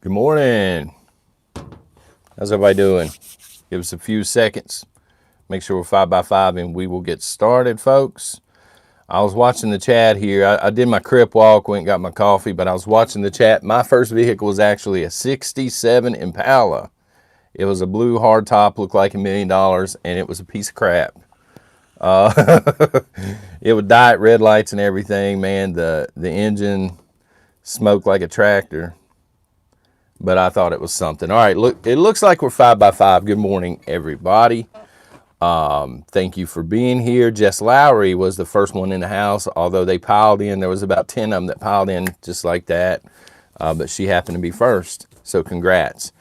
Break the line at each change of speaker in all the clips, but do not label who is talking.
Good morning. How's everybody doing? Give us a few seconds. Make sure we're 5 by 5 and we will get started, folks. I was watching the chat here. I did my crip walk, went and got my coffee, but I was watching the chat. My first vehicle was actually a 67 Impala. It was a blue hardtop, looked like $1 million, and it was a piece of crap. It would die at red lights and everything, man. The engine smoked like a tractor. But I thought it was something. All right, look, it looks like we're 5 by 5. Good morning, everybody. Thank you for being here. Jess Lowry was the first one in the house, although they piled in. There was about 10 of them that piled in just like that, but she happened to be first, so congrats.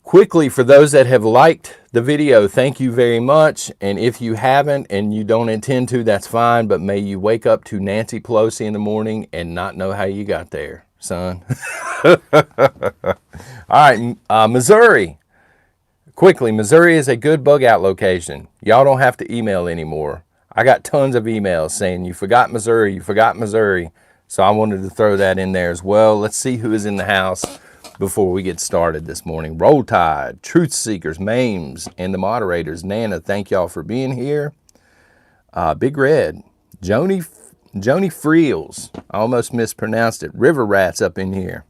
Quickly, for those that have liked the video, thank you very much. And if you haven't and you don't intend to, that's fine, but may you wake up to Nancy Pelosi in the morning and not know how you got there, son. All right, Missouri. Quickly, Missouri is a good bug out location. Y'all don't have to email anymore. I got tons of emails saying you forgot Missouri, you forgot Missouri. So I wanted to throw that in there as well. Let's see who is in the house before we get started this morning. Roll Tide, Truth Seekers, Mames, and the moderators. Nana, thank y'all for being here. Big Red, Joni Freels. I almost mispronounced it. River Rats up in here.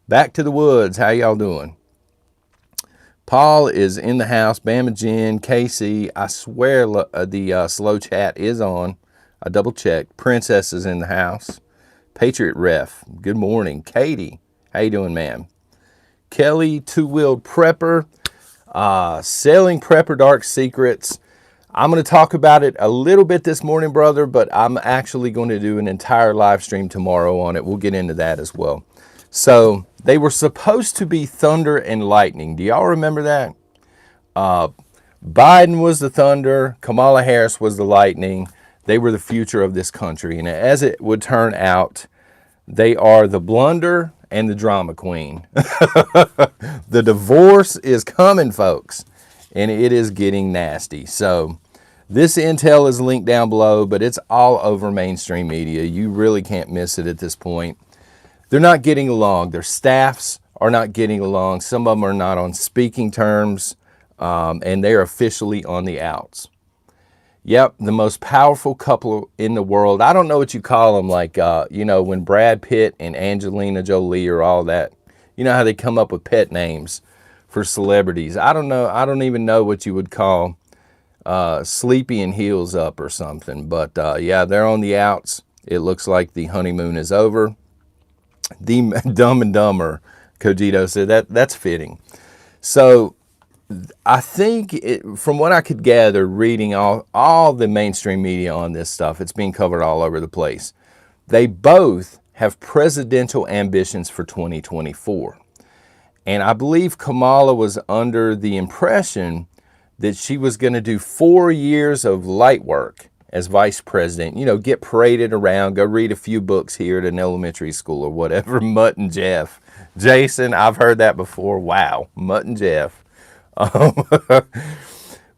Back to the Woods. How y'all doing? Paul is in the house. Bama Jen, Casey. I swear the slow chat is on. I double checked. Princess is in the house. Patriot Ref. Good morning. Katie. How you doing, ma'am? Kelly, Two-Wheeled Prepper. Selling Prepper Dark Secrets. I'm going to talk about it a little bit this morning, brother, but I'm actually going to do an entire live stream tomorrow on it. We'll get into that as well. So they were supposed to be thunder and lightning. Do y'all remember that? Biden was the thunder. Kamala Harris was the lightning. They were the future of this country. And as it would turn out, they are the blunder and the drama queen. The divorce is coming, folks, and it is getting nasty. So this intel is linked down below, but it's all over mainstream media. You really can't miss it at this point. They're not getting along. Their staffs are not getting along. Some of them are not on speaking terms, and they're officially on the outs. Yep, the most powerful couple in the world. I don't know what you call them, like, when Brad Pitt and Angelina Jolie or all that. You know how they come up with pet names for celebrities. I don't know. I don't even know what you would call Sleepy and Heels Up or something. But, yeah, they're on the outs. It looks like the honeymoon is over. The Dumb and Dumber, Cogito said, that's fitting. So I think, from what I could gather, reading all the mainstream media on this stuff, it's being covered all over the place. They both have presidential ambitions for 2024. And I believe Kamala was under the impression that she was going to do 4 years of light work as vice president, get paraded around, go read a few books here at an elementary school or whatever. Mutt and Jeff. Jason, I've heard that before. Wow, Mutt and Jeff.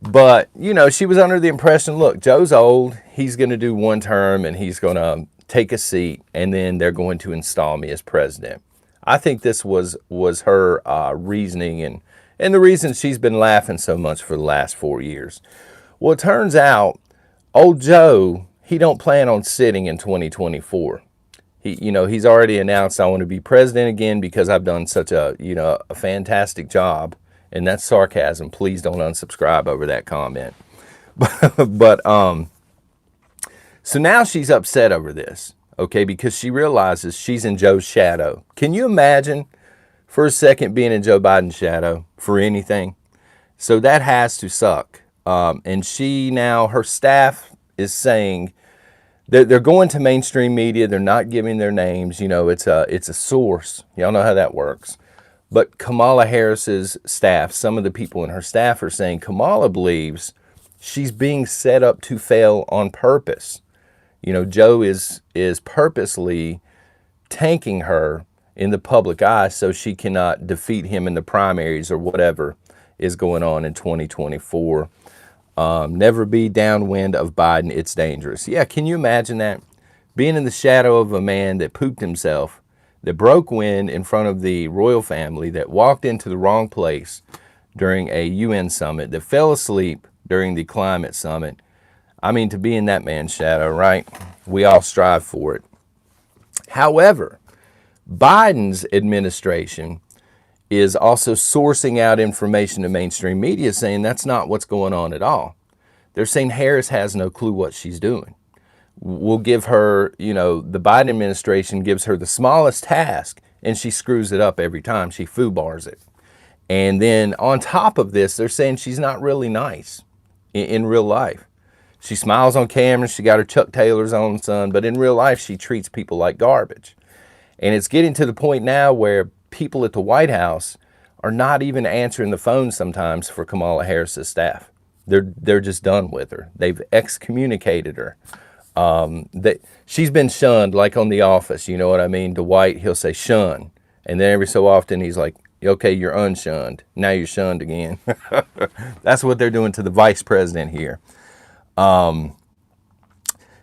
But, she was under the impression, look, Joe's old. He's going to do one term and he's going to take a seat and then they're going to install me as president. I think this was her reasoning and the reason she's been laughing so much for the last 4 years. Well, it turns out old Joe, he don't plan on sitting in 2024. He's already announced, I want to be president again because I've done such a fantastic job. And that's sarcasm. Please don't unsubscribe over that comment. But so now she's upset over this, okay, because she realizes she's in Joe's shadow. Can you imagine for a second being in Joe Biden's shadow for anything? So that has to suck. And her staff is saying that they're going to mainstream media. They're not giving their names. It's a source. Y'all know how that works. But Kamala Harris's staff, some of the people in her staff are saying Kamala believes she's being set up to fail on purpose. Joe is purposely tanking her in the public eye so she cannot defeat him in the primaries or whatever is going on in 2024. Never be downwind of Biden. It's dangerous. Yeah, can you imagine that? Being in the shadow of a man that pooped himself, that broke wind in front of the royal family, that walked into the wrong place during a UN summit, that fell asleep during the climate summit. I mean, to be in that man's shadow, right? We all strive for it. However, Biden's administration is also sourcing out information to mainstream media saying that's not what's going on at all. They're saying Harris has no clue what she's doing. We'll give her, the Biden administration gives her the smallest task and she screws it up every time. She foobars it. And then on top of this, they're saying she's not really nice in real life. She smiles on camera, she got her Chuck Taylors on, son, but in real life, she treats people like garbage. And it's getting to the point now where people at the White House are not even answering the phone sometimes for Kamala Harris's staff. They're just done with her. They've excommunicated her. She's been shunned, like on The Office, you know what I mean? Dwight, he'll say shun. And then every so often he's like, okay, you're unshunned. Now you're shunned again. That's what they're doing to the vice president here.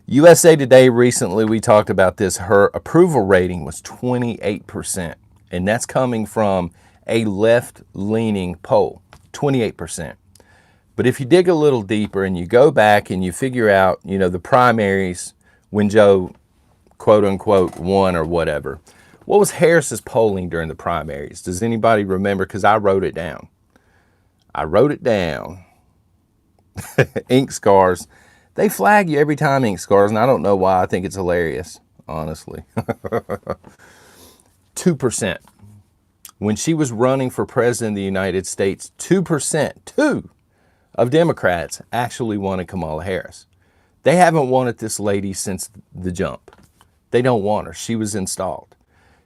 USA Today recently, we talked about this, her approval rating was 28%. And that's coming from a left-leaning poll, 28%. But if you dig a little deeper and you go back and you figure out, the primaries when Joe, quote unquote, won or whatever, what was Harris's polling during the primaries? Does anybody remember? Because I wrote it down. Ink scars. They flag you every time, ink scars, and I don't know why. I think it's hilarious, honestly. 2%. When she was running for president of the United States, 2%, of Democrats actually wanted Kamala Harris. They haven't wanted this lady since the jump. They don't want her. She was installed.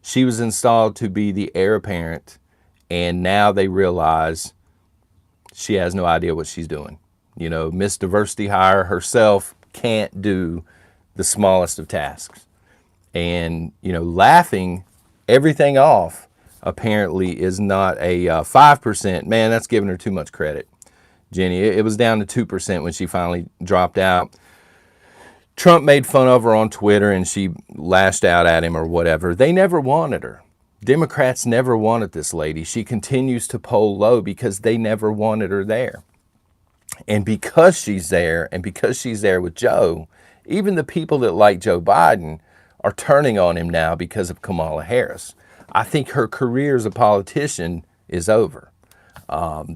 She was installed to be the heir apparent, and now they realize she has no idea what she's doing. Miss Diversity Hire herself can't do the smallest of tasks. And, laughing everything off apparently is not a 5%. Man, that's giving her too much credit. Jenny, it was down to 2% when she finally dropped out. Trump made fun of her on Twitter and she lashed out at him or whatever. They never wanted her. Democrats never wanted this lady. She continues to poll low because they never wanted her there. And because she's there, and because she's there with Joe, even the people that like Joe Biden are turning on him now because of Kamala Harris. I think her career as a politician is over.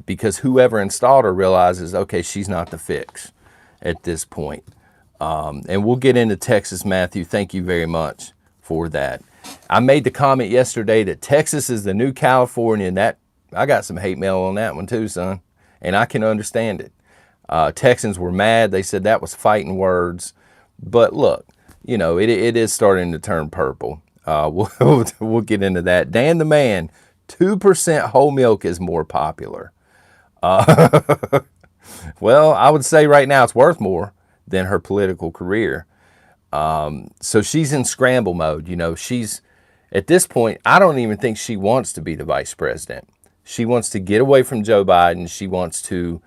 Because whoever installed her realizes, okay, she's not the fix at this point. And we'll get into Texas, Matthew. Thank you very much for that. I made the comment yesterday that Texas is the new California, and that I got some hate mail on that one too, son. And I can understand it. Texans were mad. They said that was fighting words. But look, it is starting to turn purple. We'll get into that. Dan the Man. 2% whole milk is more popular. Well, I would say right now it's worth more than her political career. So she's in scramble mode. She's at this point, I don't even think she wants to be the vice president. She wants to get away from Joe Biden. She wants to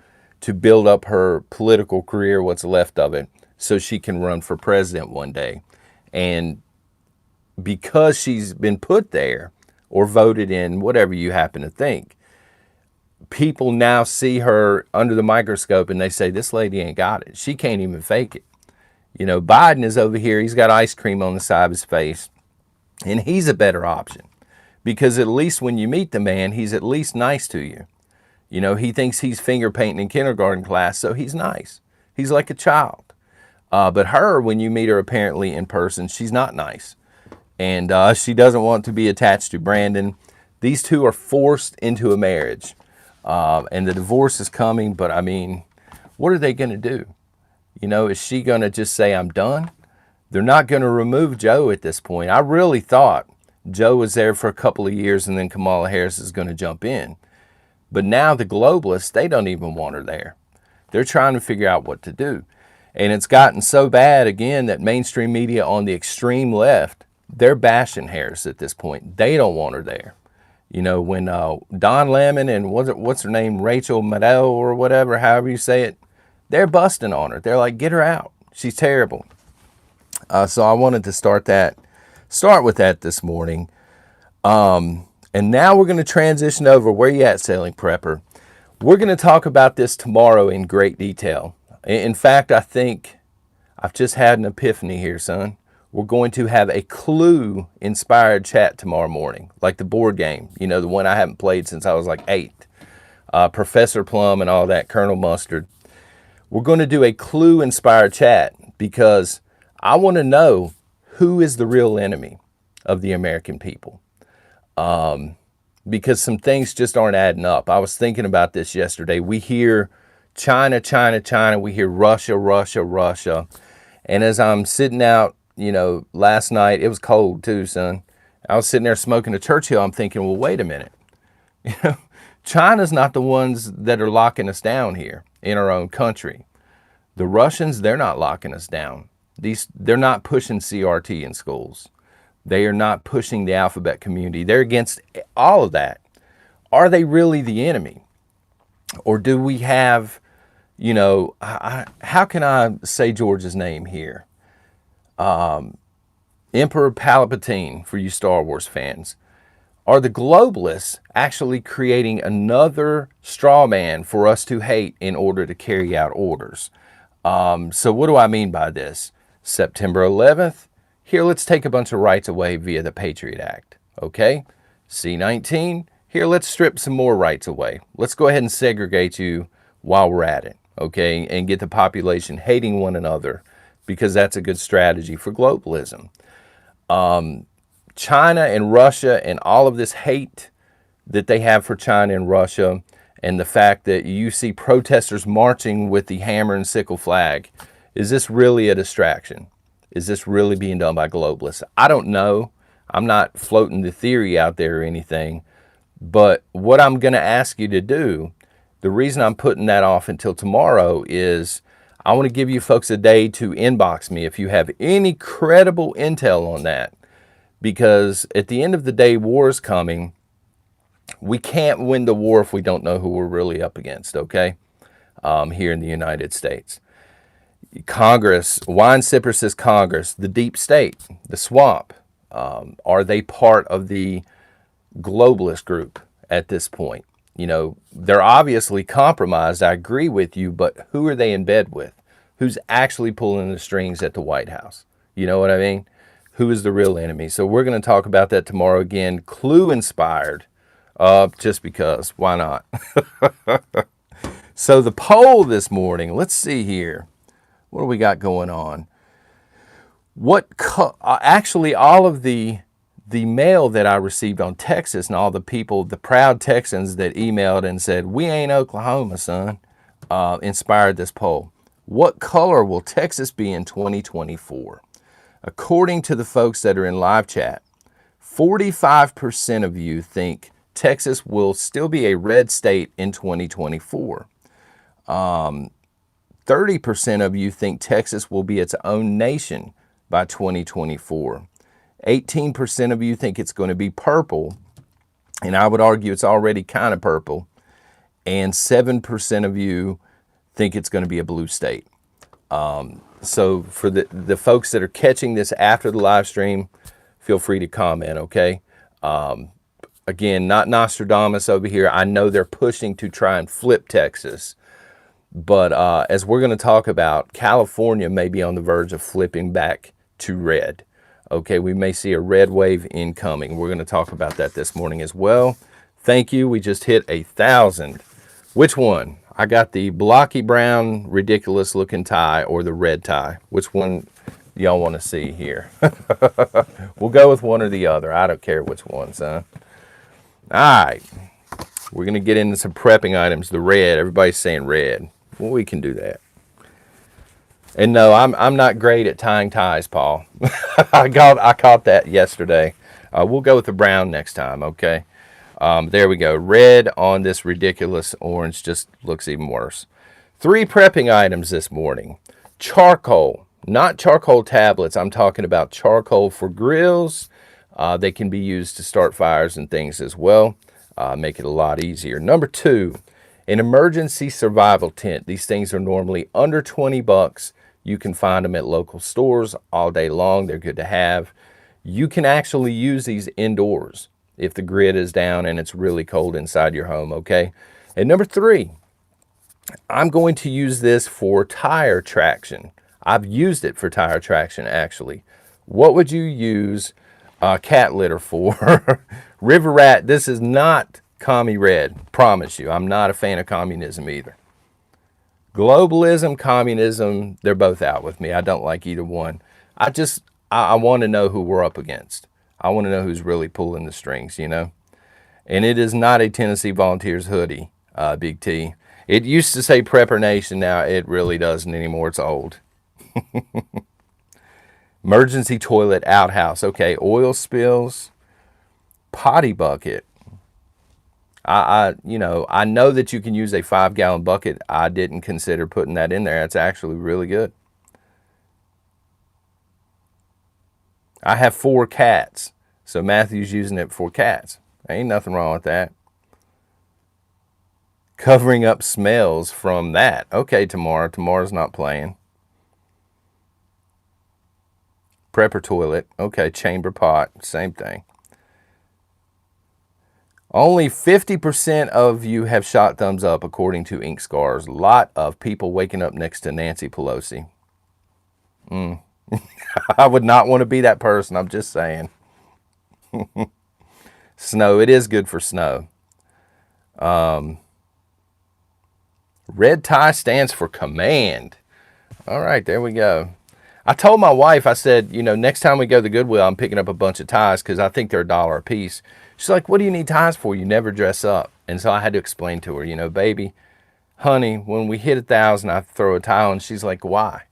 build up her political career, what's left of it, so she can run for president one day. And because she's been put there, or voted in, whatever you happen to think, people now see her under the microscope and they say, this lady ain't got it. She can't even fake it. Biden is over here. He's got ice cream on the side of his face, and he's a better option because at least when you meet the man, he's at least nice to you. He thinks he's finger painting in kindergarten class, so he's nice. He's like a child. But her, when you meet her apparently in person, she's not nice. And she doesn't want to be attached to Brandon. These two are forced into a marriage. And the divorce is coming, but I mean, what are they going to do? Is she going to just say, I'm done? They're not going to remove Joe at this point. I really thought Joe was there for a couple of years and then Kamala Harris is going to jump in. But now the globalists, they don't even want her there. They're trying to figure out what to do. And it's gotten so bad, again, that mainstream media on the extreme left, they're bashing Harris at this point. They don't want her there. When Don Lemon and what's her name, Rachel Maddow or whatever, however you say it, they're busting on her. They're like, get her out. She's terrible. So I wanted to start with that this morning. And now we're going to transition over. Where you at, Sailing Prepper? We're going to talk about this tomorrow in great detail. In fact, I think I've just had an epiphany here, son. We're going to have a clue-inspired chat tomorrow morning, like the board game, you know, the one I haven't played since I was like 8. Professor Plum and all that, Colonel Mustard. We're going to do a clue-inspired chat because I want to know who is the real enemy of the American people. Because some things just aren't adding up. I was thinking about this yesterday. We hear China, China, China. We hear Russia, Russia, Russia. And as I'm sitting out, you know, last night, it was cold too, son. I was sitting there smoking a Churchill. I'm thinking, well, wait a minute. You know, China's not the ones that are locking us down here in our own country. The Russians, they're not locking us down. They're not pushing CRT in schools. They are not pushing the alphabet community. They're against all of that. Are they really the enemy? Or do we have, you know, how can I say George's name here? Emperor Palpatine, for you Star Wars fans. Are the globalists actually creating another straw man for us to hate in order to carry out orders? So what do I mean by this? September 11th. Here, let's take a bunch of rights away via the Patriot Act, okay? C-19, here, let's strip some more rights away. Let's go ahead and segregate you while we're at it, okay? And get the population hating one another because that's a good strategy for globalism. China and Russia and all of this hate that they have for China and Russia and the fact that you see protesters marching with the hammer and sickle flag, is this really a distraction? Is this really being done by globalists? I don't know. I'm not floating the theory out there or anything. But what I'm going to ask you to do, the reason I'm putting that off until tomorrow is I want to give you folks a day to inbox me if you have any credible intel on that. Because at the end of the day, war is coming. We can't win the war if we don't know who we're really up against, okay? Here in the United States. Congress, Wine Sipper says Congress, the deep state, the swamp, are they part of the globalist group at this point? You know, they're obviously compromised, I agree with you, but who are they in bed with? Who's actually pulling the strings at the White House? You know what I mean? Who is the real enemy? So we're going to talk about that tomorrow again, clue-inspired, just because, why not? So the poll this morning, let's see here. What do we got going on? Actually, all of the mail that I received on Texas and all the people, the proud Texans that emailed and said, we ain't Oklahoma, son, inspired this poll. What color will Texas be in 2024? According to the folks that are in live chat, 45% of you think Texas will still be a red state in 2024. 30% of you think Texas will be its own nation by 2024. 18% of you think it's going to be purple, and I would argue it's already kind of purple. And 7% of you think it's going to be a blue state. So for the folks that are catching this after the live stream, feel free to comment, okay? Again, not Nostradamus over here. I know they're pushing to try and flip Texas. But as we're going to talk about, California may be on the verge of flipping back to red. Okay, we may see a red wave incoming. We're going to talk about that this morning as well. Thank you. We just hit 1,000. Which one? I got the blocky brown, ridiculous looking tie or the red tie. Which one y'all want to see here? We'll go with one or the other. I don't care which one, son. All right. We're going to get into some prepping items. The red. Everybody's saying red. Well, we can do that. And no, I'm not great at tying ties, Paul. I caught that yesterday. We'll go with the brown next time, okay? There we go. Red on this ridiculous orange just looks even worse. 3 prepping items this morning. Charcoal, not charcoal tablets. I'm talking about charcoal for grills. They can be used to start fires and things as well. Make it a lot easier. Number 2, an emergency survival tent. These things are normally under 20 bucks. You can find them at local stores all day long. They're good to have. You can actually use these indoors. if the grid is down and it's really cold inside your home, okay? And number 3, I'm going to use this for tire traction. I've used it for tire traction, actually. What would you use cat litter for? River rat, this is not commie red. Promise you, I'm not a fan of communism either. Globalism, communism, they're both out with me. I don't like either one. I want to know who we're up against. I want to know who's really pulling the strings, you know? And it is not a Tennessee Volunteers hoodie, Big T. It used to say Prepper Nation. Now it really doesn't anymore. It's old. Emergency toilet outhouse. Okay, oil spills. Potty bucket. I know that you can use a 5-gallon bucket. I didn't consider putting that in there. It's actually really good. I have 4 cats, so Matthew's using it for cats. Ain't nothing wrong with that. Covering up smells from that. Okay, Tomorrow's not playing. Prepper toilet. Okay, chamber pot. Same thing. Only 50% of you have shot thumbs up, according to Ink Scars. A lot of people waking up next to Nancy Pelosi. I would not want to be that person. I'm just saying. Snow. It is good for snow. Red tie stands for command. All right, there we go. I told my wife, I said, next time we go to the Goodwill, I'm picking up a bunch of ties because I think they're $1 a piece. She's like, what do you need ties for? You never dress up. And so I had to explain to her, baby, honey, when we hit 1,000, I throw a tie on. She's like, why?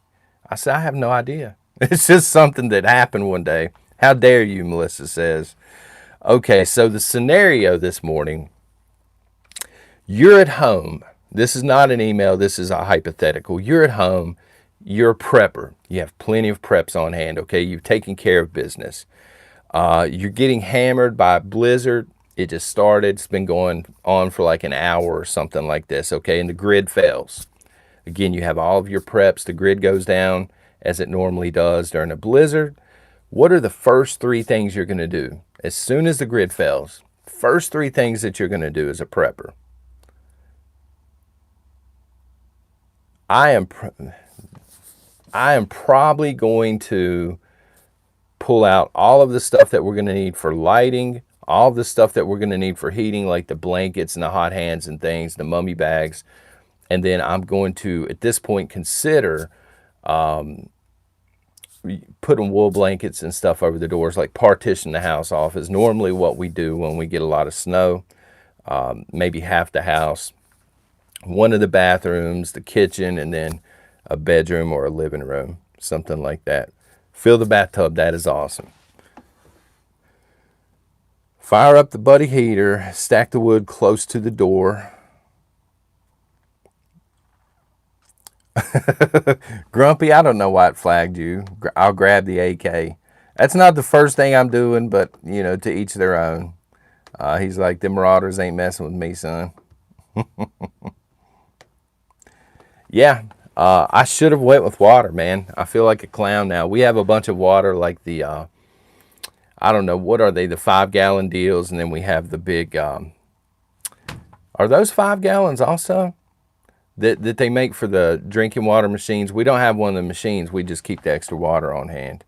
I said, I have no idea. It's just something that happened one day. How dare you, Melissa says. Okay, so the scenario this morning, you're at home. This is not an email. This is a hypothetical. You're at home. You're a prepper. You have plenty of preps on hand, okay? You've taken care of business. You're getting hammered by a blizzard. It just started. It's been going on for like an hour or something like this, okay? And the grid fails. Again, you have all of your preps. The grid goes down as it normally does during a blizzard. What are the first 3 things you're going to do? As soon as the grid fails, first 3 things that you're going to do as a prepper. I am probably going to pull out all of the stuff that we're going to need for lighting, all of the stuff that we're going to need for heating, like the blankets and the hot hands and things, the mummy bags. And then I'm going to, at this point, consider putting wool blankets and stuff over the doors, like partition the house off is normally what we do when we get a lot of snow. Maybe half the house, one of the bathrooms, the kitchen, and then a bedroom or a living room, something like that. Fill the bathtub. That is awesome. Fire up the buddy heater. Stack the wood close to the door. Grumpy, I don't know why it flagged you. I'll grab the AK. That's not the first thing I'm doing, but, to each their own. He's like, them marauders ain't messing with me, son. Yeah, I should have went with water, man. I feel like a clown now. We have a bunch of water, like the, I don't know, what are they, the 5-gallon deals, and then we have the big, are those 5 gallons also? That they make for the drinking water machines. We don't have one of the machines. We just keep the extra water on hand.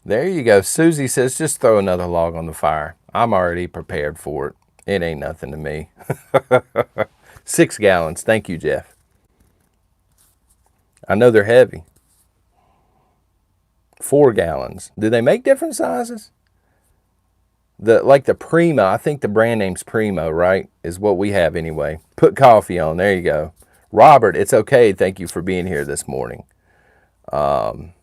There you go. Susie says, just throw another log on the fire. I'm already prepared for it. It ain't nothing to me. 6 gallons. Thank you, Jeff. I know they're heavy. 4 gallons. Do they make different sizes? Like the Primo, I think the brand name's Primo, right? Is what we have anyway. Put coffee on. There you go. Robert, it's okay. Thank you for being here this morning. Throw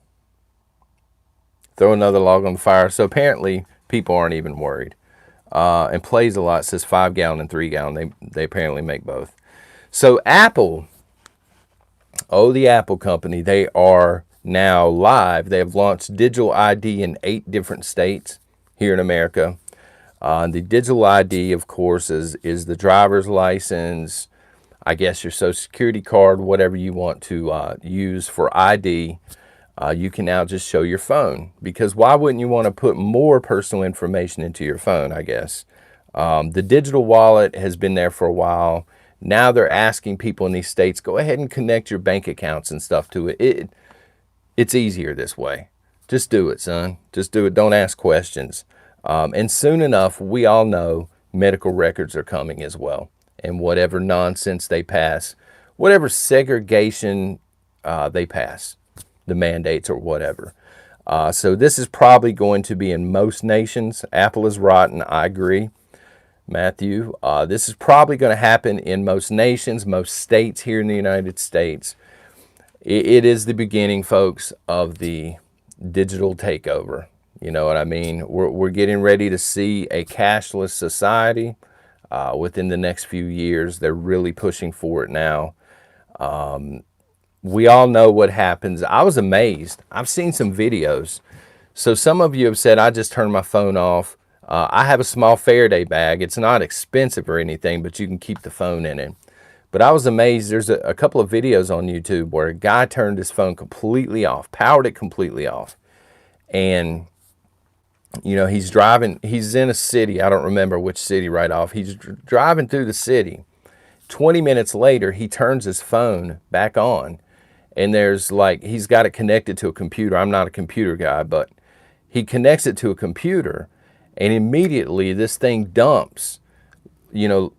another log on the fire. So apparently people aren't even worried. And Plays a Lot says 5 gallon and 3 gallon. They apparently make both. So Apple, the Apple company, they are now live. They have launched digital ID in 8 different states here in America. The digital ID, of course, is the driver's license, I guess your social security card, whatever you want to use for ID. You can now just show your phone, because why wouldn't you want to put more personal information into your phone, I guess. The digital wallet has been there for a while. Now they're asking people in these states, go ahead and connect your bank accounts and stuff to it. It's easier this way. Just do it, son. Just do it. Don't ask questions. And soon enough, we all know medical records are coming as well. And whatever nonsense they pass, whatever segregation they pass, the mandates or whatever. So this is probably going to be in most nations. Apple is rotten. I agree, Matthew. This is probably going to happen in most nations, most states here in the United States. It is the beginning, folks, of the digital takeover. You know what I mean? We're getting ready to see a cashless society within the next few years. They're really pushing for it now. We all know what happens. I was amazed. I've seen some videos. So some of you have said, I just turned my phone off. I have a small Faraday bag. It's not expensive or anything, but you can keep the phone in it. But I was amazed. There's a couple of videos on YouTube where a guy turned his phone completely off, powered it completely off. And, you know, he's driving. He's in a city. I don't remember which city right off. He's driving through the city. 20 minutes later, he turns his phone back on. And there's like, he's got it connected to a computer. I'm not a computer guy, but he connects it to a computer. And immediately this thing dumps, you know,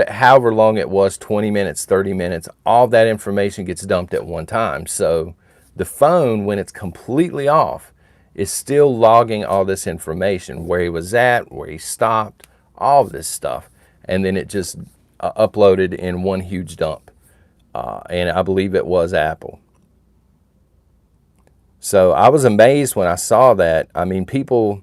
however long it was, 20 minutes, 30 minutes, all that information gets dumped at one time. So the phone, when it's completely off, is still logging all this information, where he was at, where he stopped, all of this stuff. And then it just uploaded in one huge dump. And I believe it was Apple. So I was amazed when I saw that. I mean, people,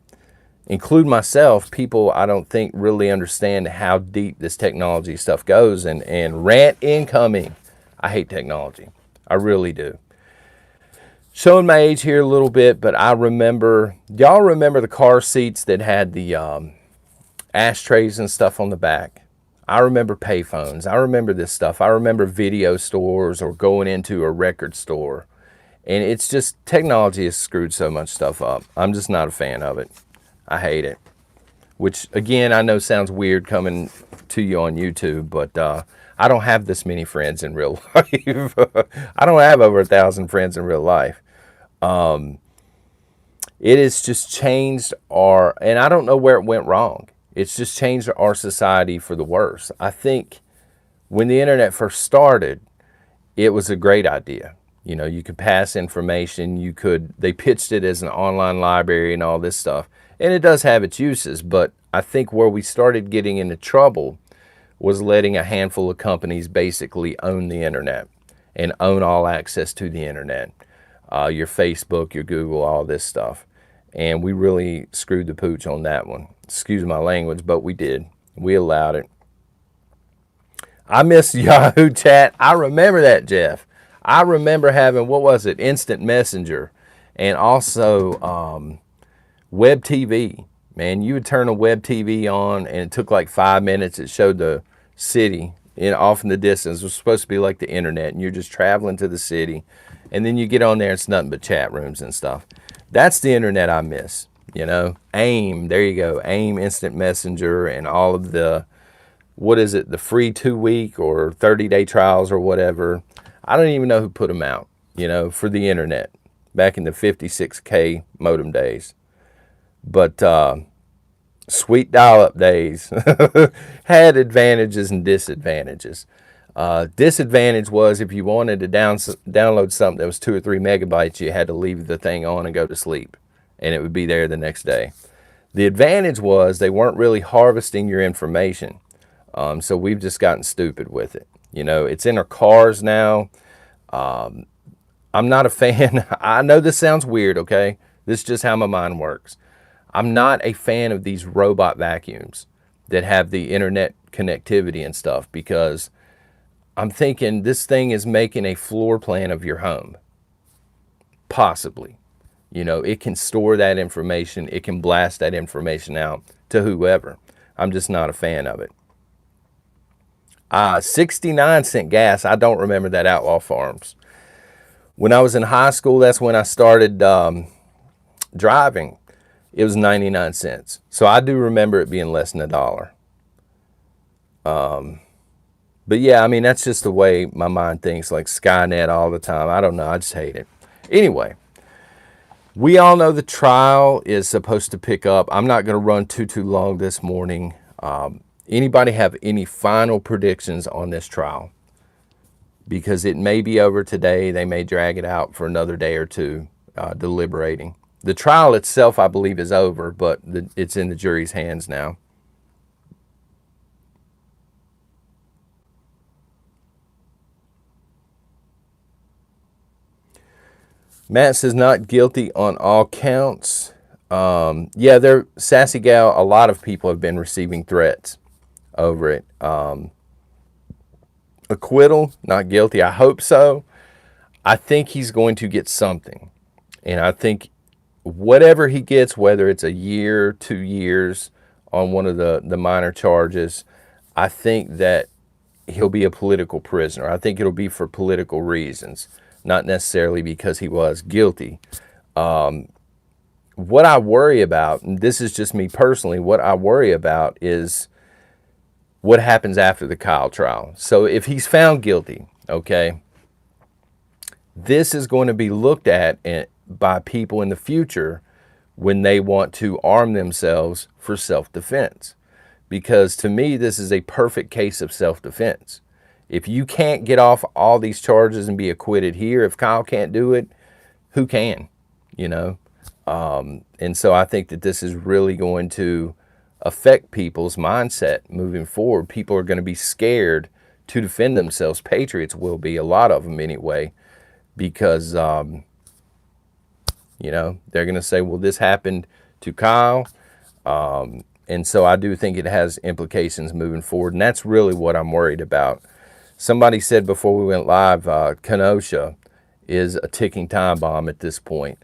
include myself, people I don't think really understand how deep this technology stuff goes. And rant incoming. I hate technology. I really do. Showing my age here a little bit, but I remember, y'all remember the car seats that had the ashtrays and stuff on the back? I remember payphones. I remember this stuff. I remember video stores or going into a record store. And it's just, technology has screwed so much stuff up. I'm just not a fan of it. I hate it. Which, again, I know sounds weird coming to you on YouTube, but I don't have this many friends in real life. I don't have over 1,000 friends in real life. It has just changed and I don't know where it went wrong. It's just changed our society for the worse. I think when the internet first started, it was a great idea. You know, you could pass information, they pitched it as an online library and all this stuff. And it does have its uses, but I think where we started getting into trouble was letting a handful of companies basically own the internet and own all access to the internet. Your Facebook, your Google, all this stuff. And we really screwed the pooch on that one. Excuse my language, but we did. We allowed it. I miss Yahoo Chat. I remember that, Jeff. I remember having, what was it, Instant Messenger, and also web TV. Man, you would turn a web TV on, and it took like 5 minutes. It showed the city off in the distance. It was supposed to be like the internet, and you're just traveling to the city. And then you get on there, it's nothing but chat rooms and stuff. That's the internet I miss, you know. AIM, there you go. AIM, Instant Messenger, and all of the, what is it, the free 2-week or 30-day trials or whatever. I don't even know who put them out, you know, for the internet back in the 56K modem days. But sweet dial-up days had advantages and disadvantages. Disadvantage was if you wanted to download something that was 2 or 3 megabytes, you had to leave the thing on and go to sleep, and it would be there the next day. The advantage was they weren't really harvesting your information. So we've just gotten stupid with it. You know, it's in our cars now. I'm not a fan. I know this sounds weird, okay? This is just how my mind works. I'm not a fan of these robot vacuums that have the internet connectivity and stuff, because I'm thinking this thing is making a floor plan of your home. Possibly. You know, it can store that information. It can blast that information out to whoever. I'm just not a fan of it. 69-cent gas. I don't remember that, Outlaw Farms. When I was in high school, that's when I started driving. It was 99 cents. So I do remember it being less than $1. But yeah, I mean, that's just the way my mind thinks, like Skynet all the time. I don't know. I just hate it. Anyway, we all know the trial is supposed to pick up. I'm not going to run too long this morning. Anybody have any final predictions on this trial? Because it may be over today. They may drag it out for another day or two, deliberating. The trial itself, I believe, is over, but it's in the jury's hands now. Matt says not guilty on all counts. Yeah, they're Sassy Gal. A lot of people have been receiving threats over it. Acquittal, not guilty. I hope so. I think he's going to get something. And I think whatever he gets, whether it's a year, 2 years on one of the minor charges, I think that he'll be a political prisoner. I think it'll be for political reasons, not necessarily because he was guilty. What I worry about, and this is just me personally, what I worry about is what happens after the Kyle trial. So if he's found guilty, okay, this is going to be looked at by people in the future when they want to arm themselves for self-defense. Because to me, this is a perfect case of self-defense. If you can't get off all these charges and be acquitted here, if Kyle can't do it, who can? You know? And so I think that this is really going to affect people's mindset moving forward. People are going to be scared to defend themselves. Patriots will be, a lot of them anyway, because, you know, they're going to say, well, this happened to Kyle. And so I do think it has implications moving forward. And that's really what I'm worried about. Somebody said before we went live, Kenosha is a ticking time bomb at this point.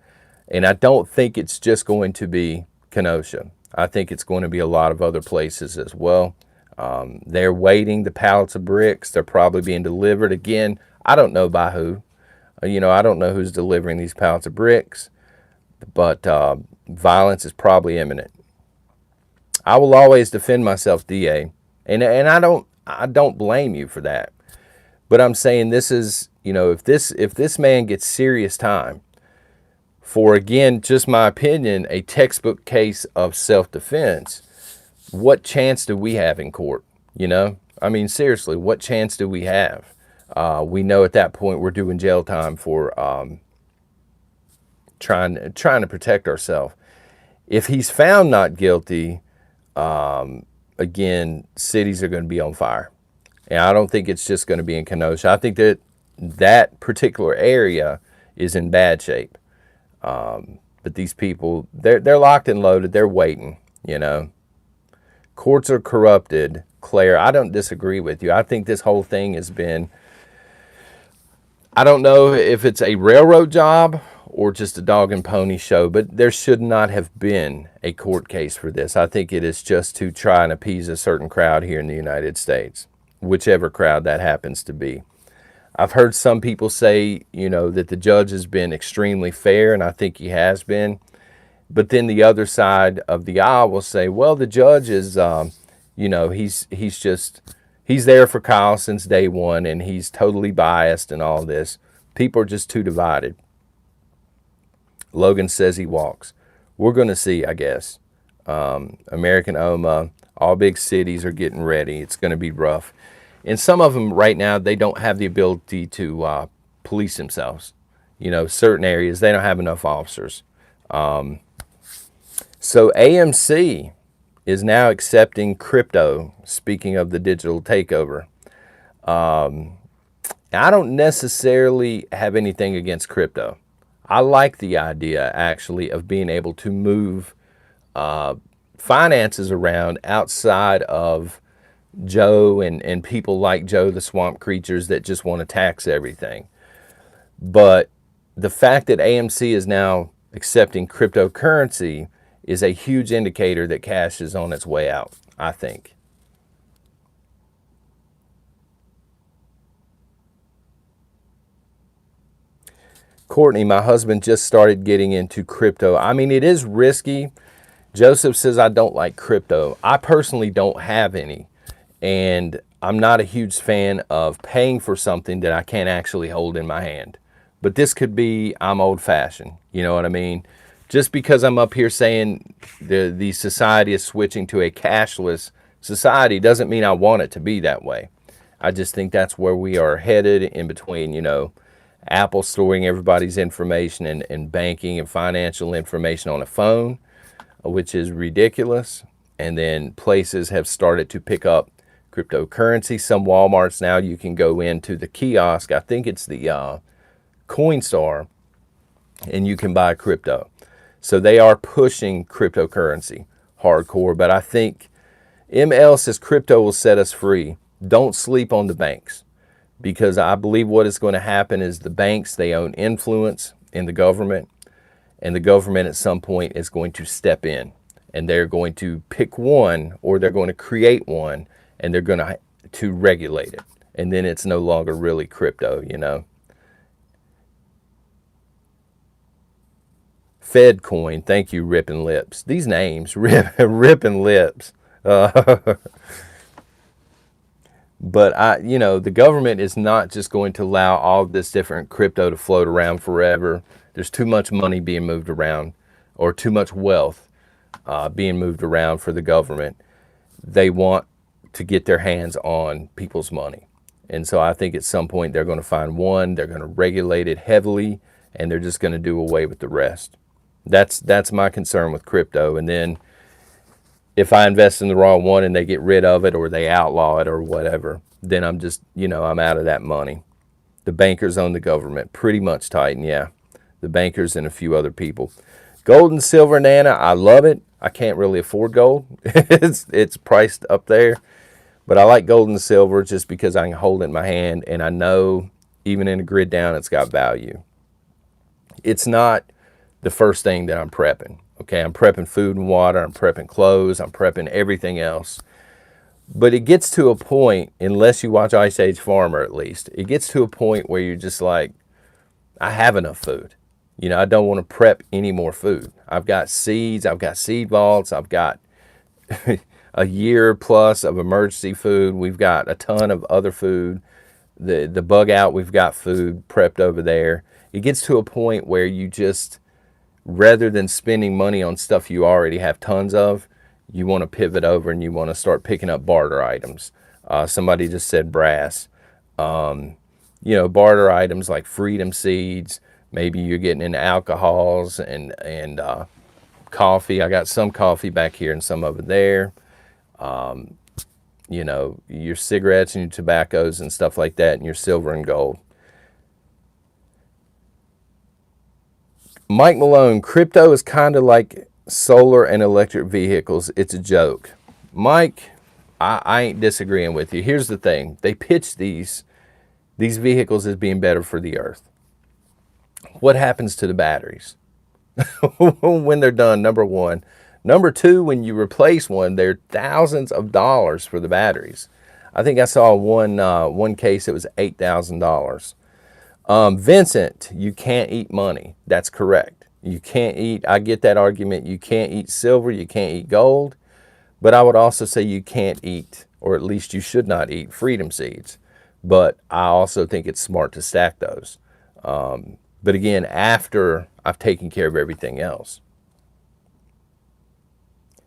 And I don't think it's just going to be Kenosha. I think it's going to be a lot of other places as well. They're waiting, the pallets of bricks. They're probably being delivered. Again, I don't know by who. You know, I don't know who's delivering these pallets of bricks. But violence is probably imminent. I will always defend myself, DA. And I don't blame you for that. But I'm saying this is, you know, if this man gets serious time for, again, just my opinion, a textbook case of self-defense, what chance do we have in court? You know, I mean, seriously, what chance do we have? We know at that point we're doing jail time for trying to protect ourselves. If he's found not guilty, again, cities are going to be on fire. And I don't think it's just going to be in Kenosha. I think that particular area is in bad shape. But these people, they're locked and loaded. They're waiting, you know. Courts are corrupted. Claire, I don't disagree with you. I think this whole thing has been, I don't know if it's a railroad job or just a dog and pony show, but there should not have been a court case for this. I think it is just to try and appease a certain crowd here in the United States, whichever crowd that happens to be. I've heard some people say, you know, that the judge has been extremely fair, and I think he has been. But then the other side of the aisle will say, well, the judge is, you know, he's there for Kyle since day one, and he's totally biased and all this. People are just too divided. Logan says he walks. We're going to see, I guess. American Oma, all big cities are getting ready. It's going to be rough. And some of them right now, they don't have the ability to police themselves. You know, certain areas, they don't have enough officers. So AMC is now accepting crypto, speaking of the digital takeover. I don't necessarily have anything against crypto. I like the idea, actually, of being able to move finances around outside of Joe and people like Joe, the swamp creatures that just want to tax everything. But the fact that AMC is now accepting cryptocurrency is a huge indicator that cash is on its way out, I think. Courtney, my husband just started getting into crypto. I mean, it is risky. Joseph says, I don't like crypto. I personally don't have any. And I'm not a huge fan of paying for something that I can't actually hold in my hand. But this could be, I'm old fashioned. You know what I mean? Just because I'm up here saying the society is switching to a cashless society doesn't mean I want it to be that way. I just think that's where we are headed, in between, you know, Apple storing everybody's information and banking and financial information on a phone, which is ridiculous. And then places have started to pick up cryptocurrency. Some Walmarts now, you can go into the kiosk, I think it's the Coinstar, and you can buy crypto. So they are pushing cryptocurrency hardcore. But I think ML says crypto will set us free. Don't sleep on the banks, because I believe what is going to happen is the banks, they own influence in the government, and the government at some point is going to step in, and they're going to pick one, or they're going to create one, and they're going to regulate it. And then it's no longer really crypto, you know. Fed coin, thank you, Rippin' Lips. These names, Rippin' Lips. But you know, the government is not just going to allow all this different crypto to float around forever. There's too much money being moved around, or too much wealth being moved around for the government. They want to get their hands on people's money. And so I think at some point they're going to find one, they're going to regulate it heavily, and they're just going to do away with the rest. That's my concern with crypto. And then if I invest in the wrong one and they get rid of it, or they outlaw it, or whatever, then I'm just, you know, I'm out of that money. The bankers own the government, pretty much, Titan, yeah. The bankers and a few other people. Gold and silver, Nana, I love it. I can't really afford gold. it's priced up there. But I like gold and silver just because I can hold it in my hand, and I know even in a grid down, it's got value. It's not the first thing that I'm prepping. Okay, I'm prepping food and water, I'm prepping clothes, I'm prepping everything else. But it gets to a point, unless you watch Ice Age Farmer at least, it gets to a point where you're just like, I have enough food. You know, I don't want to prep any more food. I've got seeds, I've got seed vaults, I've got a year plus of emergency food. We've got a ton of other food. The bug out, we've got food prepped over there. It gets to a point where you just, rather than spending money on stuff you already have tons of, you want to pivot over and you want to start picking up barter items. Somebody just said brass. You know, barter items like freedom seeds. Maybe you're getting into alcohols and coffee. I got some coffee back here and some over there. You know, your cigarettes and your tobaccos and stuff like that, and your silver and gold. Mike Malone, crypto is kind of like solar and electric vehicles. It's a joke. Mike, I ain't disagreeing with you. Here's the thing. They pitch these vehicles as being better for the earth. What happens to the batteries when they're done, number one? Number two, when you replace one, they're thousands of dollars for the batteries. I think I saw one case, it was $8,000. Vincent, you can't eat money. That's correct. You can't eat, I get that argument. You can't eat silver, you can't eat gold. But I would also say you can't eat, or at least you should not eat, freedom seeds. But I also think it's smart to stack those. But again, after I've taken care of everything else.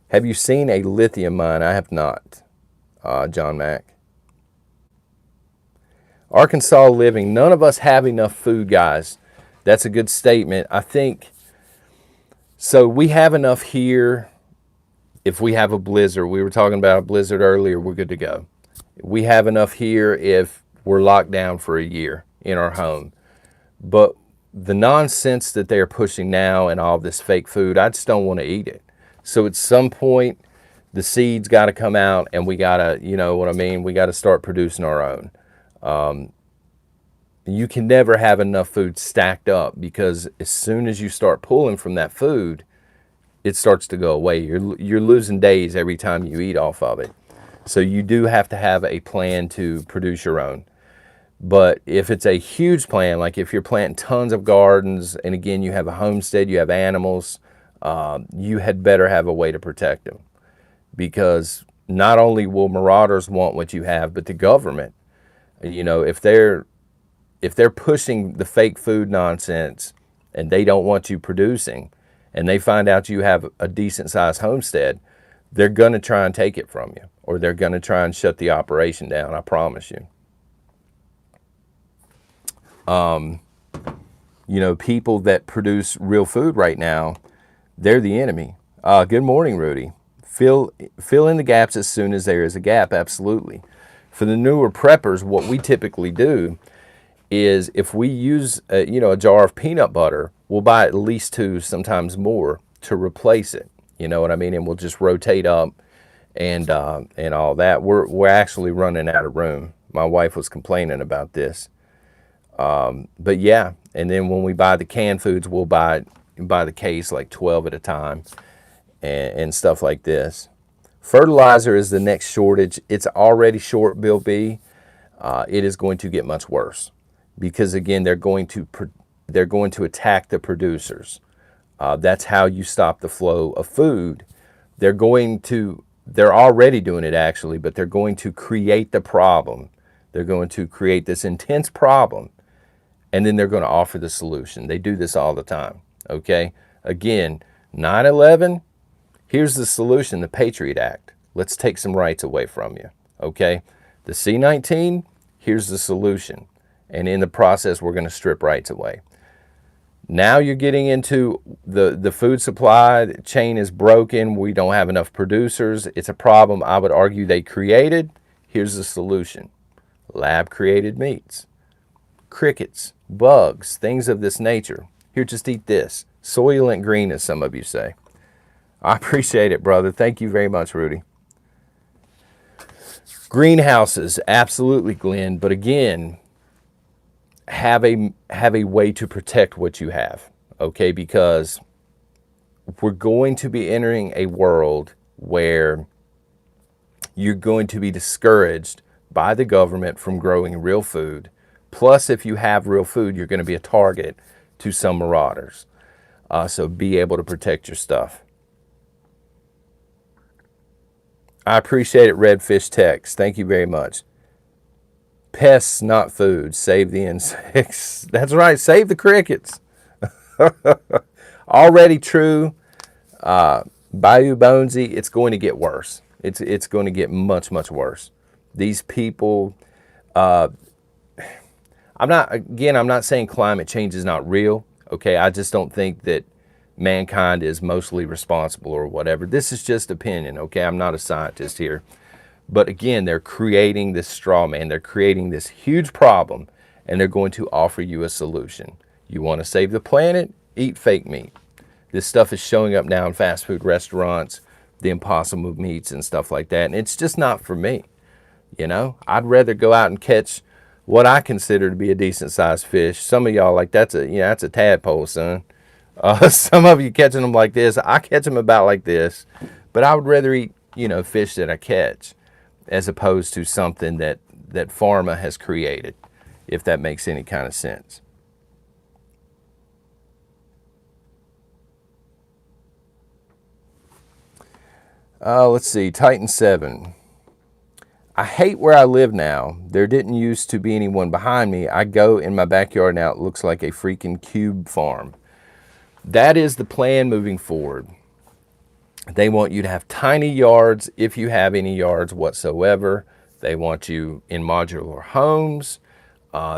Have you seen a lithium mine? I have not, John Mack. Arkansas living, none of us have enough food, guys. That's a good statement. I think, so we have enough here. If we have a blizzard, we were talking about a blizzard earlier, we're good to go. We have enough here if we're locked down for a year in our home. But the nonsense that they're pushing now and all this fake food, I just don't want to eat it. So at some point, the seeds got to come out, and we got to, you know what I mean? We got to start producing our own. You can never have enough food stacked up, because as soon as you start pulling from that food, it starts to go away. You're losing days every time you eat off of it. So you do have to have a plan to produce your own. But if it's a huge plan, like if you're planting tons of gardens, and again, you have a homestead, you have animals, you had better have a way to protect them. Because not only will marauders want what you have, but the government, if they're pushing the fake food nonsense and they don't want you producing, and they find out you have a decent sized homestead, they're going to try and take it from you, or they're going to try and shut the operation down. I promise you. People that produce real food right now, they're the enemy. Good morning, Rudy. Fill in the gaps as soon as there is a gap. Absolutely. For the newer preppers, what we typically do is if we use a jar of peanut butter, we'll buy at least 2, sometimes more, to replace it. You know what I mean? And we'll just rotate up and all that. We're actually running out of room. My wife was complaining about this. But yeah, and then when we buy the canned foods, we'll buy the case, like 12 at a time, and stuff like this. Fertilizer is the next shortage. It's already short, Bill B. It is going to get much worse because, again, they're going to attack the producers. That's how you stop the flow of food. They're already doing it, actually, but they're going to create the problem. They're going to create this intense problem, and then they're going to offer the solution. They do this all the time, okay? Again, 9/11, here's the solution, the Patriot Act. Let's take some rights away from you, okay? The C-19, here's the solution. And in the process, we're going to strip rights away. Now you're getting into the food supply chain is broken. We don't have enough producers. It's a problem I would argue they created. Here's the solution. Lab-created meats, crickets, bugs, things of this nature. Here, just eat this. Soylent Green, as some of you say. I appreciate it, brother. Thank you very much, Rudy. Greenhouses, absolutely, Glenn. But again, have a way to protect what you have, okay? Because we're going to be entering a world where you're going to be discouraged by the government from growing real food. Plus, if you have real food, you're going to be a target to some marauders. So be able to protect your stuff. I appreciate it, Redfish Text. Thank you very much. Pests, not food. Save the insects. That's right. Save the crickets. Already true. Bayou Bonesy, it's going to get worse. It's going to get much, much worse. These people, I'm not saying climate change is not real. Okay, I just don't think that mankind is mostly responsible or whatever. This is just opinion. Okay, I'm not a scientist here. But again, they're creating this straw man. They're creating this huge problem, and they're going to offer you a solution. You want to save the planet? Eat fake meat. This stuff is showing up now in fast food restaurants, the impossible meats and stuff like that, and it's just not for me. I'd rather go out and catch what I consider to be a decent-sized fish. Some of y'all, like, that's a tadpole, son. Some of you catching them like this. I catch them about like this, but I would rather eat, fish that I catch, as opposed to something that pharma has created, if that makes any kind of sense. Let's see, Titan 7. I hate where I live now. There didn't used to be anyone behind me. I go in my backyard now. It looks like a freaking cube farm. That is the plan moving forward. They want you to have tiny yards, if you have any yards whatsoever. They want you in modular homes.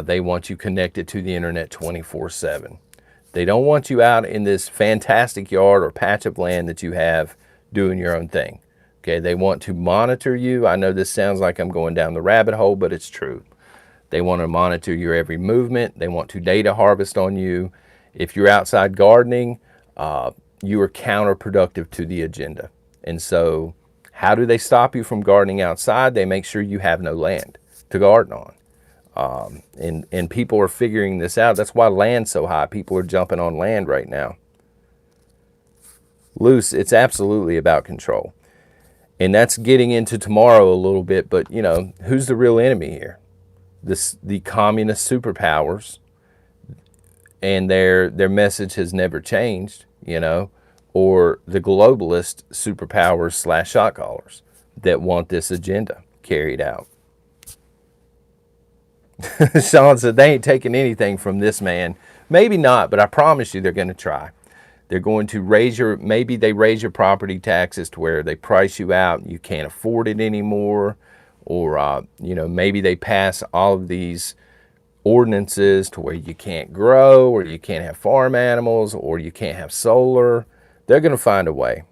They want you connected to the internet 24/7. They don't want you out in this fantastic yard or patch of land that you have doing your own thing. Okay, they want to monitor you. I know this sounds like I'm going down the rabbit hole, but it's true. They want to monitor your every movement. They want to data harvest on you. If you're outside gardening, you are counterproductive to the agenda. And so how do they stop you from gardening outside? They make sure you have no land to garden on. And people are figuring this out. That's why land's so high. People are jumping on land right now. Loose, it's absolutely about control. And that's getting into tomorrow a little bit, but who's the real enemy here? the communist superpowers, and their message has never changed, or the globalist superpowers / shot callers that want this agenda carried out. Sean said they ain't taking anything from this man. Maybe not, but I promise you they're going to try. They're going to maybe they raise your property taxes to where they price you out and you can't afford it anymore. Or, maybe they pass all of these ordinances to where you can't grow, or you can't have farm animals, or you can't have solar. They're going to find a way.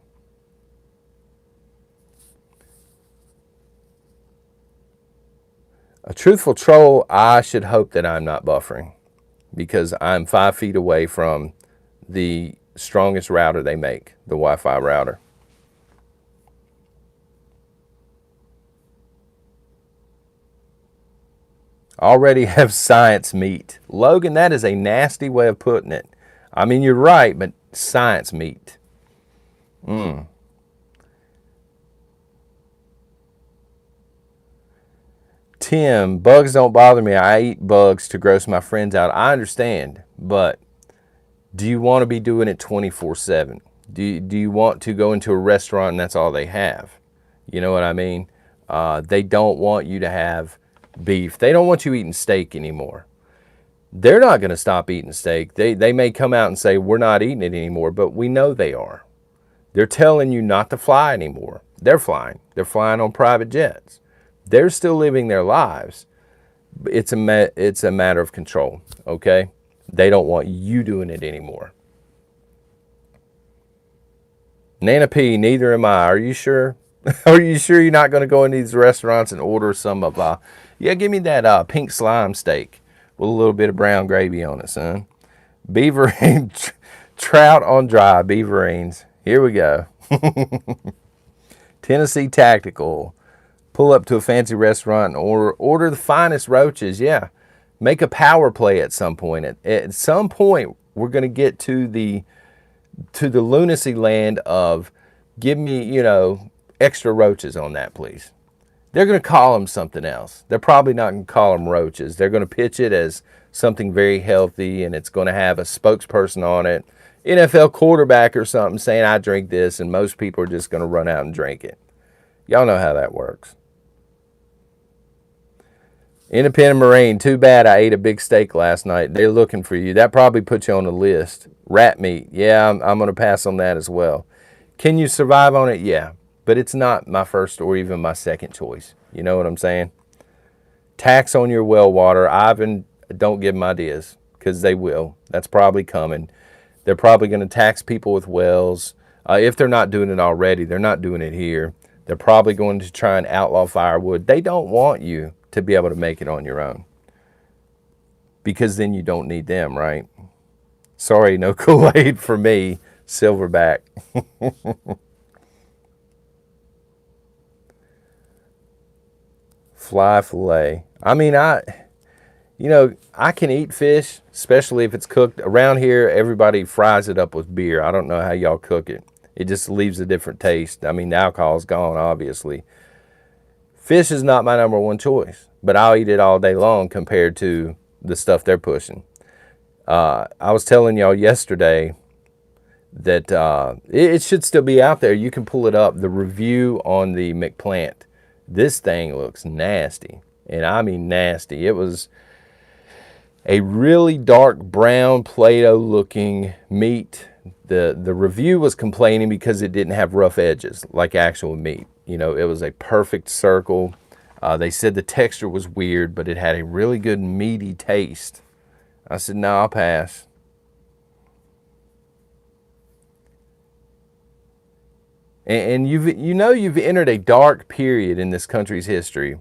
A truthful troll, I should hope that I'm not buffering, because I'm 5 feet away from the strongest router they make, the Wi-Fi router. Already have science meat. Logan, that is a nasty way of putting it. I mean, you're right, but science meat. Tim, bugs don't bother me. I eat bugs to gross my friends out. I understand, but do you want to be doing it 24/7? Do you want to go into a restaurant and that's all they have? You know what I mean? They don't want you to have beef. They don't want you eating steak anymore. They're not going to stop eating steak. They may come out and say, we're not eating it anymore, but we know they are. They're telling you not to fly anymore. They're flying. They're flying on private jets. They're still living their lives. It's a matter of control, okay? They don't want you doing it anymore. Nana P, neither am I. Are you sure? Are you sure you're not going to go into these restaurants and order some of, yeah, give me that pink slime steak with a little bit of brown gravy on it, son. Beaverine, trout on dry, beaverines. Here we go. Tennessee Tactical. Pull up to a fancy restaurant and order the finest roaches. Yeah. Make a power play at some point. At some point, we're going to get to the lunacy land of give me, extra roaches on that, please. They're going to call them something else. They're probably not going to call them roaches. They're going to pitch it as something very healthy, and it's going to have a spokesperson on it, NFL quarterback or something saying, I drink this, and most people are just going to run out and drink it. Y'all know how that works. Independent Marine, too bad I ate a big steak last night. They're looking for you. That probably put you on the list. Rat meat. Yeah, I'm going to pass on that as well. Can you survive on it? Yeah. But it's not my first or even my second choice. You know what I'm saying? Tax on your well water. Ivan, don't give them ideas, because they will. That's probably coming. They're probably going to tax people with wells. If they're not doing it already, they're not doing it here. They're probably going to try and outlaw firewood. They don't want you to be able to make it on your own, because then you don't need them, right? Sorry, no Kool-Aid for me, Silverback. Fly fillet. I mean, I can eat fish, especially if it's cooked. Around here, everybody fries it up with beer. I don't know how y'all cook it. It just leaves a different taste. I mean, the alcohol's gone, obviously. Fish is not my number one choice, but I'll eat it all day long compared to the stuff they're pushing. I was telling y'all yesterday that it should still be out there. You can pull it up. The review on the McPlant. This thing looks nasty, and I mean nasty. It was a really dark brown Play-Doh looking meat. The review was complaining because it didn't have rough edges like actual meat. It was a perfect circle. They said the texture was weird, but it had a really good meaty taste. I said, no, I'll pass. And you've entered a dark period in this country's history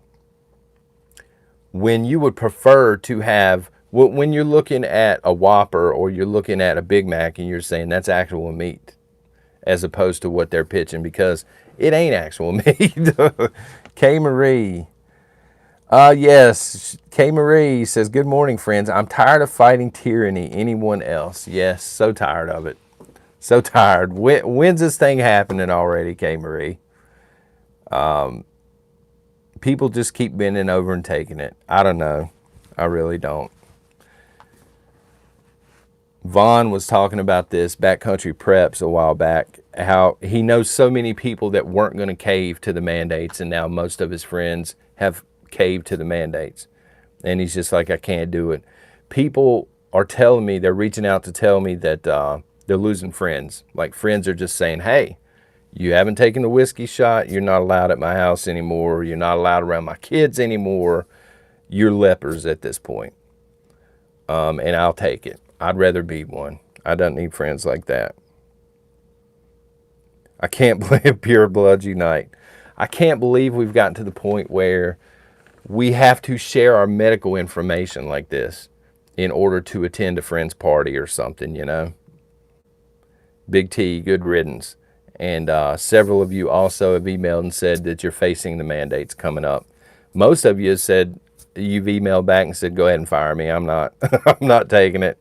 when you would prefer to have, when you're looking at a Whopper or you're looking at a Big Mac and you're saying that's actual meat as opposed to what they're pitching, because it ain't actual meat. K. Marie. Yes, K. Marie says, good morning, friends. I'm tired of fighting tyranny. Anyone else? Yes, so tired of it. So tired. When's this thing happening already, K. Marie? People just keep bending over and taking it. I don't know. I really don't. Vaughn was talking about this backcountry preps a while back, how he knows so many people that weren't going to cave to the mandates, and now most of his friends have caved to the mandates. And he's just like, I can't do it. People are telling me, they're reaching out to tell me that they're losing friends. Like friends are just saying, hey, you haven't taken the whiskey shot, you're not allowed at my house anymore, you're not allowed around my kids anymore, you're lepers at this point. And I'll take it. I'd rather be one. I don't need friends like that. I can't believe pure bloods unite. I can't believe we've gotten to the point where we have to share our medical information like this in order to attend a friend's party or something, you know. Big T, good riddance. And several of you also have emailed and said that you're facing the mandates coming up. Most of you have said, you've emailed back and said, go ahead and fire me. I'm not, I'm not taking it.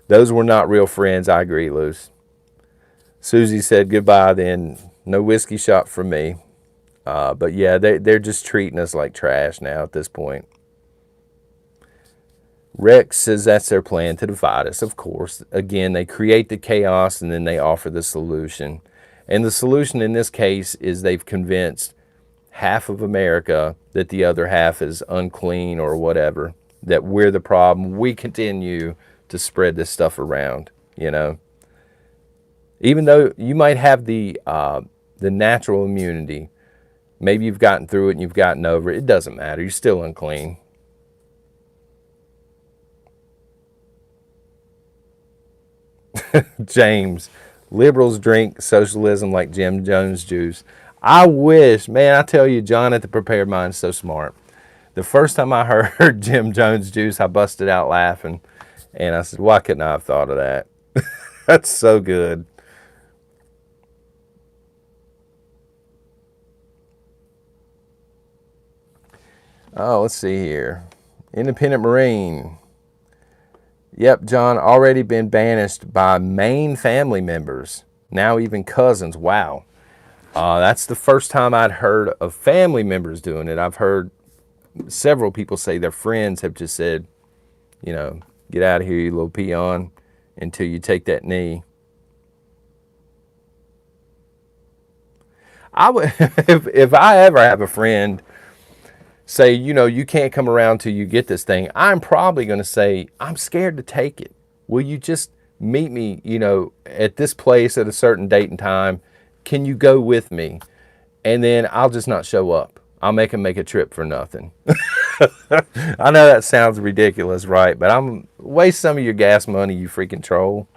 Those were not real friends. I agree, Luce. Susie said goodbye then. No whiskey shot from me. But yeah, they're just treating us like trash now at this point. Rex says that's their plan, to divide us, of course. Again, they create the chaos and then they offer the solution. And the solution in this case is they've convinced half of America that the other half is unclean or whatever, that we're the problem. We continue to spread this stuff around, you know. Even though you might have the natural immunity, maybe you've gotten through it and you've gotten over it, it doesn't matter. You're still unclean. James, liberals drink socialism like Jim Jones juice. I wish, man, I tell you, John at the Prepared Mind is so smart. The first time I heard Jim Jones juice, I busted out laughing. And I said, why couldn't I have thought of that? That's so good. Oh, let's see here. Independent Marine. Yep, John, already been banished by main family members. Now even cousins. Wow. That's the first time I'd heard of family members doing it. I've heard several people say their friends have just said, you know, get out of here, you little peon, until you take that knee. I would, if I ever have a friend say, you know, you can't come around till you get this thing, I'm probably going to say, I'm scared to take it. Will you just meet me, you know, at this place at a certain date and time? Can you go with me? And then I'll just not show up. I'll make them make a trip for nothing. I know that sounds ridiculous, right? But I'm waste some of your gas money, you freaking troll.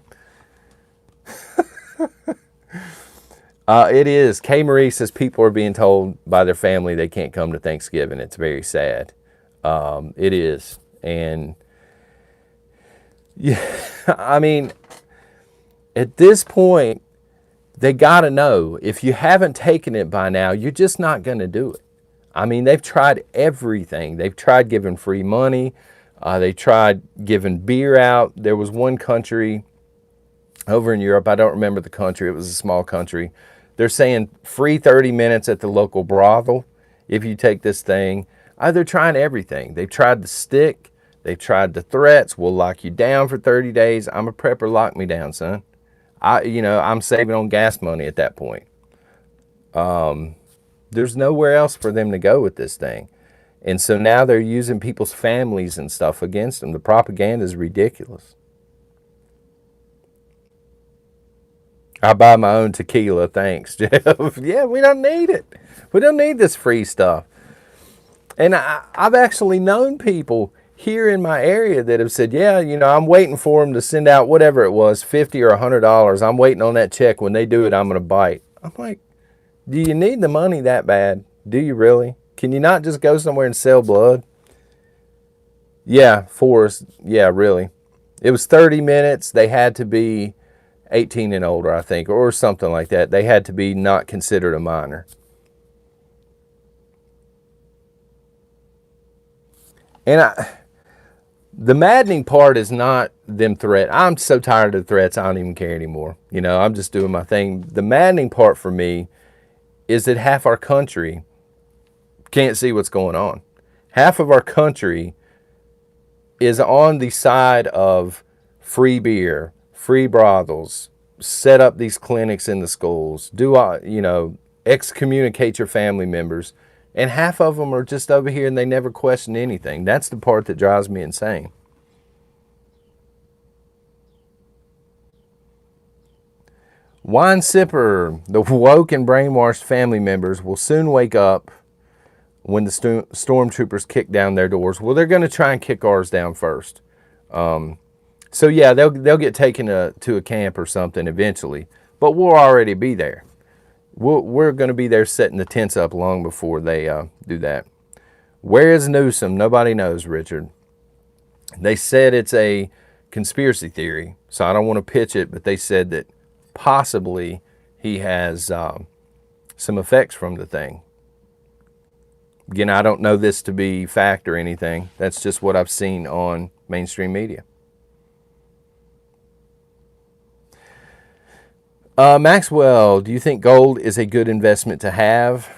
It is. Kay Marie says people are being told by their family they can't come to Thanksgiving. It's very sad. It is. And yeah, I mean, at this point, they got to know if you haven't taken it by now, you're just not going to do it. I mean, they've tried everything. They've tried giving free money. They tried giving beer out. There was one country over in Europe. I don't remember the country. It was a small country. They're saying free 30 minutes at the local brothel if you take this thing. They're trying everything. They've tried the stick. They've tried the threats. We'll lock you down for 30 days. I'm a prepper. Lock me down, son. I'm saving on gas money at that point. There's nowhere else for them to go with this thing. And so now they're using people's families and stuff against them. The propaganda is ridiculous. I buy my own tequila, thanks, Jeff. Yeah, we don't need it. We don't need this free stuff. And I've actually known people here in my area that have said, yeah, you know, I'm waiting for them to send out whatever it was, $50 or $100. I'm waiting on that check. When they do it, I'm going to bite. I'm like, do you need the money that bad? Do you really? Can you not just go somewhere and sell blood? Yeah, Forrest. Yeah, really. It was 30 minutes. They had to be 18 and older, I think, or something like that. They had to be not considered a minor. And the maddening part is not them I'm so tired of the threats, I don't even care anymore. You know, I'm just doing my thing. The maddening part for me is that half our country can't see what's going on. Half of our country is on the side of free beer, free brothels, set up these clinics in the schools, excommunicate your family members, and half of them are just over here and they never question anything. That's the part that drives me insane. Wine sipper, the woke and brainwashed family members will soon wake up when the stormtroopers kick down their doors. Well, they're going to try and kick ours down first. So yeah, they'll get taken to a camp or something eventually, but we'll already be there. We're going to be there setting the tents up long before they do that. Where is Newsom? Nobody knows, Richard. They said it's a conspiracy theory, so I don't want to pitch it, but they said that possibly he has some effects from the thing. Again, I don't know this to be fact or anything. That's just what I've seen on mainstream media. Maxwell, do you think gold is a good investment to have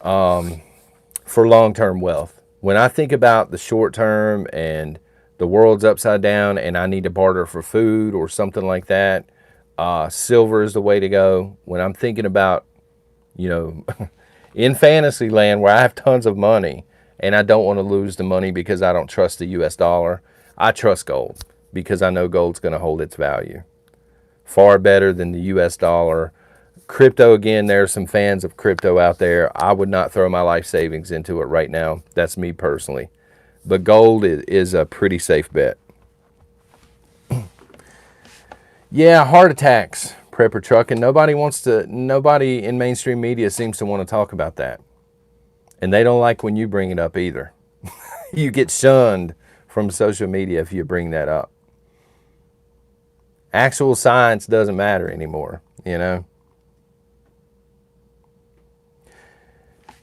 for long-term wealth? When I think about the short term and the world's upside down and I need to barter for food or something like that, silver is the way to go. When I'm thinking about, in fantasy land where I have tons of money and I don't want to lose the money because I don't trust the US dollar, I trust gold because I know gold's going to hold its value. Far better than the US dollar. Crypto, again, there are some fans of crypto out there. I would not throw my life savings into it right now. That's me personally. But gold is a pretty safe bet. Yeah, heart attacks, prepper trucking. Nobody in mainstream media seems to want to talk about that. And they don't like when you bring it up either. You get shunned from social media if you bring that up. Actual science doesn't matter anymore,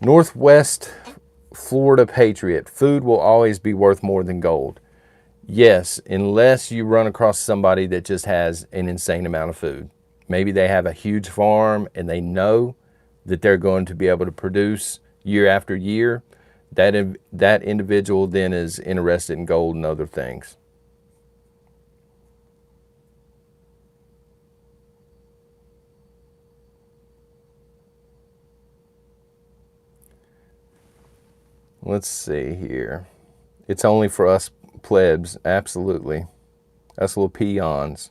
Northwest Florida Patriot. Food will always be worth more than gold. Yes, unless you run across somebody that just has an insane amount of food. Maybe they have a huge farm and they know that they're going to be able to produce year after year. That individual then is interested in gold and other things. Let's see here. It's only for us plebs, absolutely. Us little peons.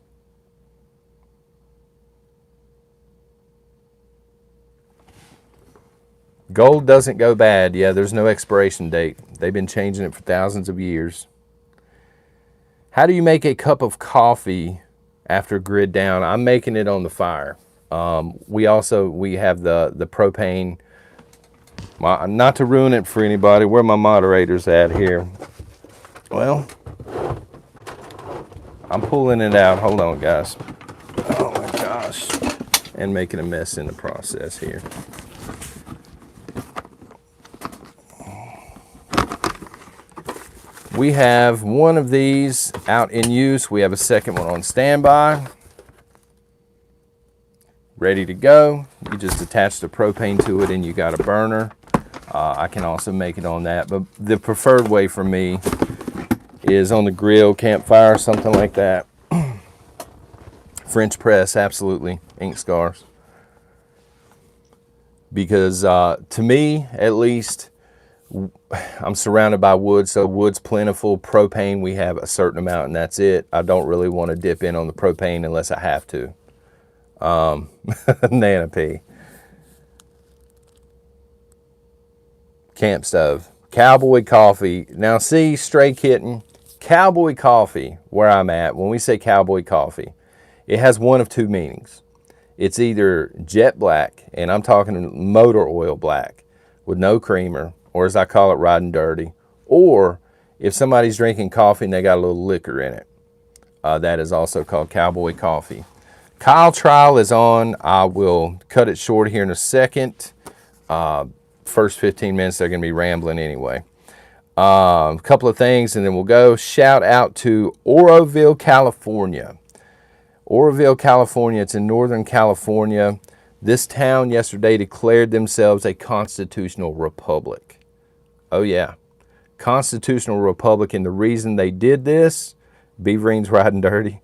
Gold doesn't go bad. Yeah, there's no expiration date. They've been changing it for thousands of years. How do you make a cup of coffee after grid down? I'm making it on the fire. We have the propane. Not to ruin it for anybody, where are my moderators at here? Well, I'm pulling it out. Hold on, guys. Oh my gosh. And making a mess in the process here. We have one of these out in use. We have a second one on standby. Ready to go. You just attach the propane to it and you got a burner. I can also make it on that, but the preferred way for me is on the grill, campfire, something like that. French press, absolutely, ink scars. Because to me, at least, I'm surrounded by wood, so wood's plentiful. Propane, we have a certain amount, and that's it. I don't really want to dip in on the propane unless I have to. Nana P. Camp stove. Cowboy coffee. Now see, Stray Kitten, cowboy coffee, where I'm at, when we say cowboy coffee, it has one of two meanings. It's either jet black, and I'm talking motor oil black, with no creamer, or as I call it, riding dirty, or if somebody's drinking coffee and they got a little liquor in it, that is also called cowboy coffee. Kyle trial is on. I will cut it short here in a second. First 15 minutes, they're going to be rambling anyway. A couple of things, and then we'll go. Shout out to Oroville, California. Oroville, California. It's in Northern California. This town yesterday declared themselves a constitutional republic. Oh, yeah. constitutional republic, and the reason they did this, Beaverines riding dirty,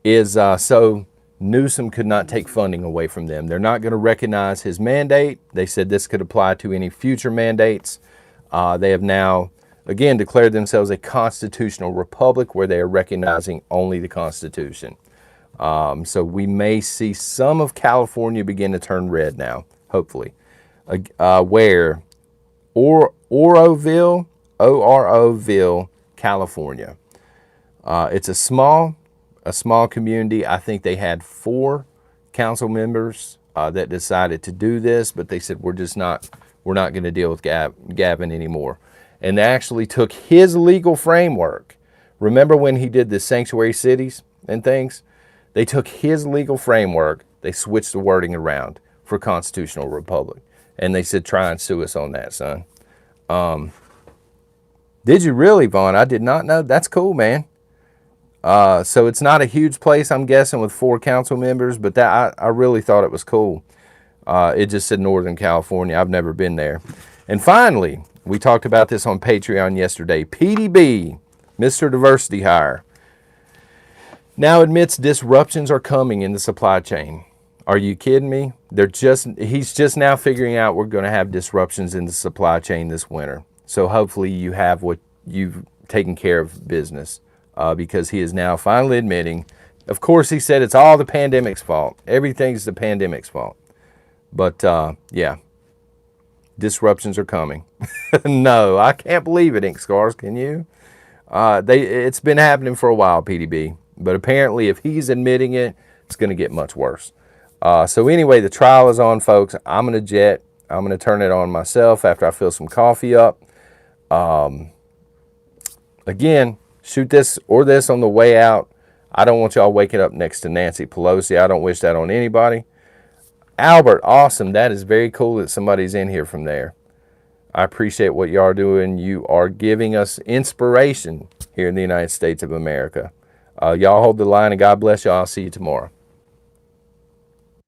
is so Newsom could not take funding away from them. They're not going to recognize his mandate. They said this could apply to any future mandates. They have now, again, declared themselves a constitutional republic where they are recognizing only the Constitution. So we may see some of California begin to turn red now, hopefully. Where Oroville, Oroville, California. It's a small community. I think they had 4 council members that decided to do this, but they said we're not going to deal with Gavin anymore. And they actually took his legal framework. Remember when he did the sanctuary cities and things? They took his legal framework, they switched the wording around for constitutional republic. And they said, try and sue us on that, son. Did you really, Vaughn? I did not know. That's cool, man. So it's not a huge place, I'm guessing, with 4 council members, but that I really thought it was cool. It just said Northern California. I've never been there. And finally, we talked about this on Patreon yesterday. PDB, Mr. Diversity Hire, now admits disruptions are coming in the supply chain. Are you kidding me? He's just now figuring out we're going to have disruptions in the supply chain this winter. So hopefully you have what you've taken care of business, because he is now finally admitting. Of course, he said it's all the pandemic's fault. Everything's the pandemic's fault. But yeah, disruptions are coming. No, I can't believe it, Ink Scars. Can you? It's been happening for a while, PDB. But apparently, if he's admitting it, it's going to get much worse. So anyway, the trial is on, folks. I'm going to jet. I'm going to turn it on myself after I fill some coffee up. Again, shoot this or this on the way out. I don't want y'all waking up next to Nancy Pelosi. I don't wish that on anybody. Albert, awesome. That is very cool that somebody's in here from there. I appreciate what y'all are doing. You are giving us inspiration here in the United States of America. Y'all hold the line, and God bless y'all. I'll see you tomorrow.